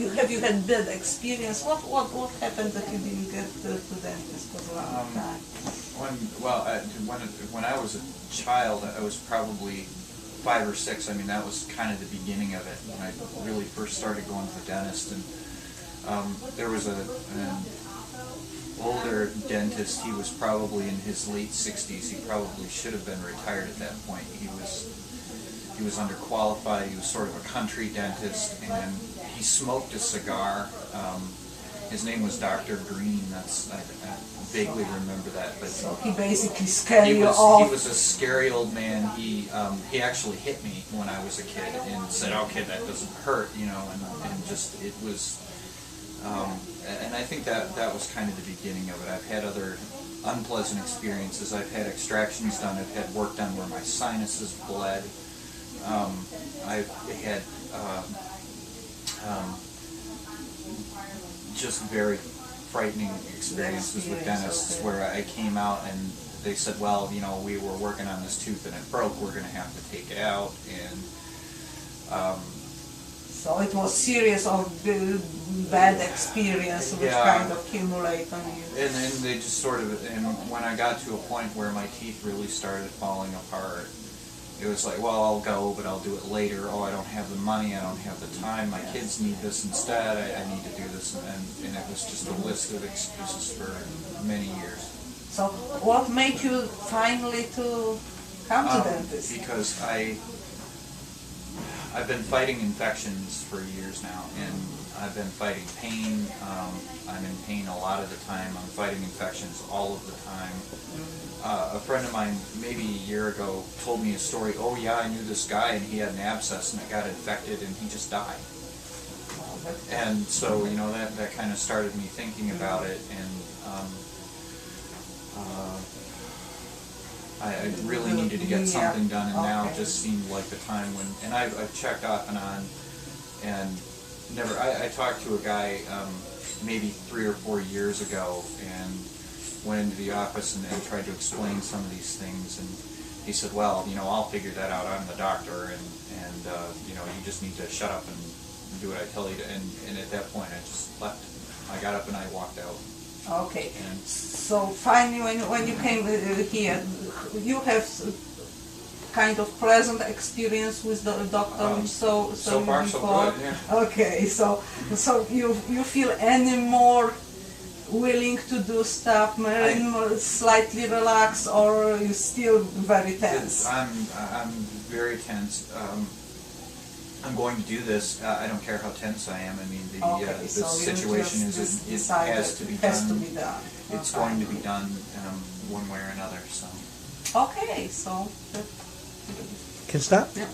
have you had bad experience? What happened that you didn't get to dentist for a long time? When I was a child, I was probably 5 or 6. I mean, that was kind of the beginning of it when I really first started going to the dentist. And there was an older dentist. He was probably in his late 60s. He probably should have been retired at that point. He was underqualified. He was sort of a country dentist, and he smoked a cigar. His name was Dr. Green. I vaguely remember that. But so he basically scared you off. He was a scary old man. He actually hit me when I was a kid and said, "Okay, that doesn't hurt," you know, and just it was. And I think that was kind of the beginning of it. I've had other unpleasant experiences. I've had extractions done. I've had work done where my sinuses bled. I've had just very frightening experiences with dentists where I came out and they said, well, you know, we were working on this tooth and it broke, we're going to have to take it out. And so it was series of bad experience which kind of accumulate on you. And then they just sort of, and when I got to a point where my teeth really started falling apart, it was like, well, I'll go, but I'll do it later. Oh, I don't have the money, I don't have the time, my kids need this instead, I need to do this, and it was just a list of excuses for many years. So what made you finally to come to dentist? Because I've been fighting infections for years now, and I've been fighting pain. I'm in pain a lot of the time. I'm fighting infections all of the time. A friend of mine, maybe a year ago, told me a story. Oh yeah, I knew this guy, and he had an abscess, and it got infected, and he just died. And so, you know, that kind of started me thinking about it, and I really needed to get something done, and now it just seemed like the time when, and I've checked off and on, and never, I talked to a guy maybe 3 or 4 years ago, and went into the office and tried to explain some of these things, and he said, well, you know, I'll figure that out, I'm the doctor, and you know, you just need to shut up and do what I tell you to, and at that point I just left. I got up and I walked out. Okay, so finally when you came here, you have kind of pleasant experience with the doctor, so far so good, yeah. Okay, so you feel any more willing to do stuff, slightly relaxed, or you still very tense? I'm very tense. I'm going to do this. I don't care how tense I am. I mean, the situation is it has to be done. It's going to be done one way or another. So. Okay, so. Can stop? Yeah.